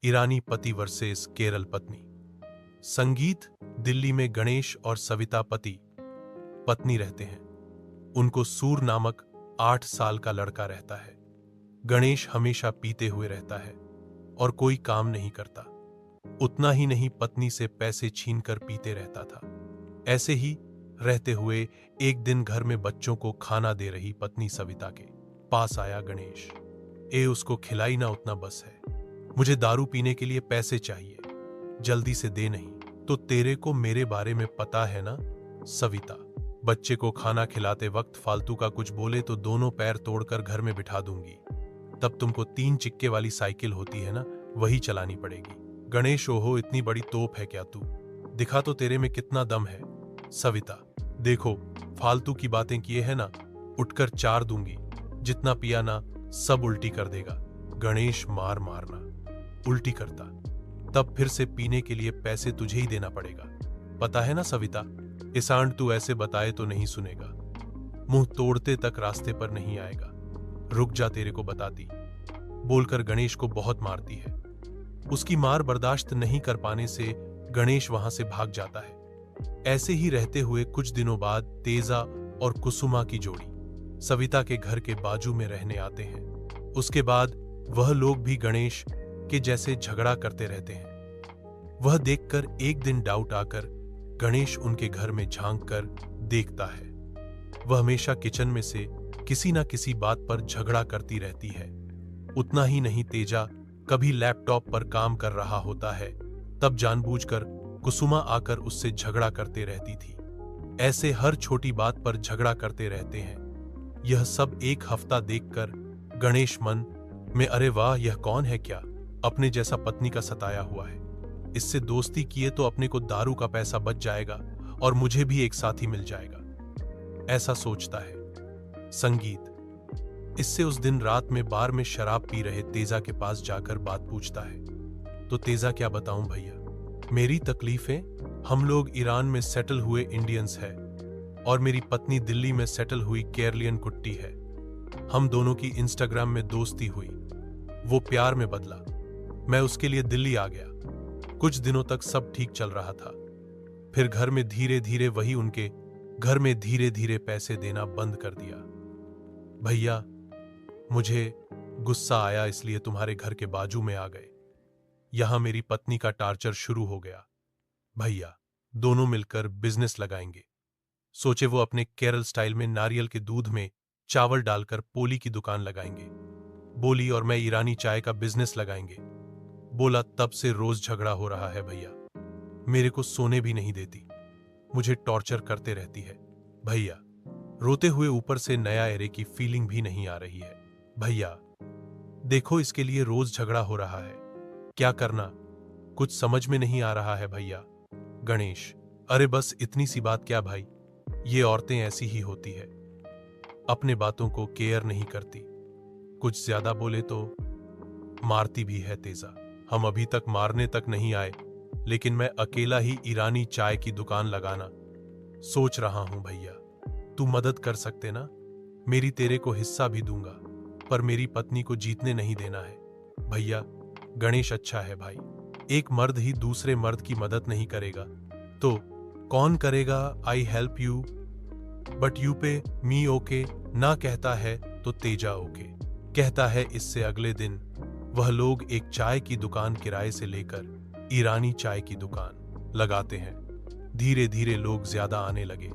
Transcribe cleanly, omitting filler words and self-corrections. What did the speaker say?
ईरानी पति वर्सेस केरल पत्नी। संगीत। दिल्ली में गणेश और सविता पति पत्नी रहते हैं। उनको सूर नामक 8 साल का लड़का रहता है। गणेश हमेशा पीते हुए रहता है और कोई काम नहीं करता। उतना ही नहीं, पत्नी से पैसे छीनकर पीते रहता था। ऐसे ही रहते हुए एक दिन घर में बच्चों को खाना दे रही पत्नी सविता के पास आया गणेश। उसको खिलाई ना, उतना बस है। मुझे दारू पीने के लिए पैसे चाहिए, जल्दी से दे, नहीं तो तेरे को मेरे बारे में पता है ना। सविता। बच्चे को खाना खिलाते वक्त फालतू का कुछ बोले तो दोनों पैर तोड़कर घर में बिठा दूंगी। तब तुमको 3 चिक्के वाली साइकिल होती है ना, वही चलानी पड़ेगी। गणेश। ओहो, इतनी बड़ी तोप है क्या तू? दिखा तो तेरे में कितना दम है। सविता। देखो, फालतू की बातें किए है ना, उठकर 4 दूंगी। जितना पिया ना सब उल्टी कर देगा। गणेश। मार मारना, उल्टी करता तब फिर से पीने के लिए पैसे तुझे ही देना पड़ेगा, पता है ना सविता। इसांड तू ऐसे बताए तो नहीं सुनेगा, मुंह तोड़ते तक रास्ते पर नहीं आएगा। रुक जा, तेरे को बताती, बोलकर गणेश को बहुत मारती है। उसकी मार बर्दाश्त नहीं कर पाने से गणेश वहां से भाग जाता है। ऐसे ही रहते हुए कुछ दिनों बाद तेजा और कुसुमा की जोड़ी सविता के घर के बाजू में रहने आते हैं। उसके बाद वह लोग भी गणेश के जैसे झगड़ा करते रहते हैं। वह देखकर एक दिन डाउट आकर गणेश उनके घर में झांक कर देखता है। वह हमेशा किचन में से किसी न किसी बात पर झगड़ा करती रहती है। उतना ही नहीं, तेजा कभी लैपटॉप पर काम कर रहा होता है, तब जानबूझकर कुसुमा आकर उससे झगड़ा करते रहती थी। ऐसे हर छोटी बात पर झगड़ा करते रहते हैं। यह सब एक हफ्ता देखकर गणेश मन में, अरे वाह, यह कौन है क्या अपने जैसा पत्नी का सताया हुआ है। इससे दोस्ती किए तो अपने को दारू का पैसा बच जाएगा और मुझे भी एक साथी मिल जाएगा, ऐसा सोचता है। संगीत। इससे उस दिन रात में बार में शराब पी रहे तेजा के पास जाकर बात पूछता है। तो तेजा, क्या बताऊं भैया, मेरी तकलीफें, हम लोग ईरान में सेटल हुए इंडियंस हैं और मेरी पत्नी दिल्ली में सेटल हुई केरलियन कुट्टी है। हम दोनों की इंस्टाग्राम में दोस्ती हुई, वो प्यार में बदला, मैं उसके लिए दिल्ली आ गया। कुछ दिनों तक सब ठीक चल रहा था, फिर घर में धीरे धीरे वही उनके घर में धीरे धीरे पैसे देना बंद कर दिया। भैया, मुझे गुस्सा आया, इसलिए तुम्हारे घर के बाजू में आ गए। यहां मेरी पत्नी का टार्चर शुरू हो गया। भैया, दोनों मिलकर बिजनेस लगाएंगे। सोचे वो अपने केरल स्टाइल में नारियल के दूध में चावल डालकर पोली की दुकान लगाएंगे। बोली, और मैं ईरानी चाय का बिजनेस लगाएंगे। बोला, तब से रोज झगड़ा हो रहा है भैया, मेरे को सोने भी नहीं देती, मुझे टॉर्चर करते रहती है। भैया, रोते हुए ऊपर से नया एरे की फीलिंग भी नहीं आ रही है। भैया देखो, इसके लिए रोज झगड़ा हो रहा है, क्या करना कुछ समझ में नहीं आ रहा है भैया। गणेश। अरे बस इतनी सी बात क्या भाई, ये औरतें ऐसी ही होती है, अपने बातों को केयर नहीं करती, कुछ ज्यादा बोले तो मारती भी है। तेजा। हम अभी तक मारने तक नहीं आए, लेकिन मैं अकेला ही ईरानी चाय की दुकान लगाना सोच रहा हूं भैया, तू मदद कर सकते ना। मेरी तेरे को हिस्सा भी दूंगा, पर मेरी पत्नी को जीतने नहीं देना है भैया। गणेश। अच्छा है भाई, एक मर्द ही दूसरे मर्द की मदद नहीं करेगा तो कौन करेगा। I help you but you पे मी ओके ना कहता है तो तेजा ओके कहता है। इससे अगले दिन वह लोग एक चाय की दुकान किराए से लेकर ईरानी चाय की दुकान लगाते हैं। धीरे धीरे लोग ज्यादा आने लगे।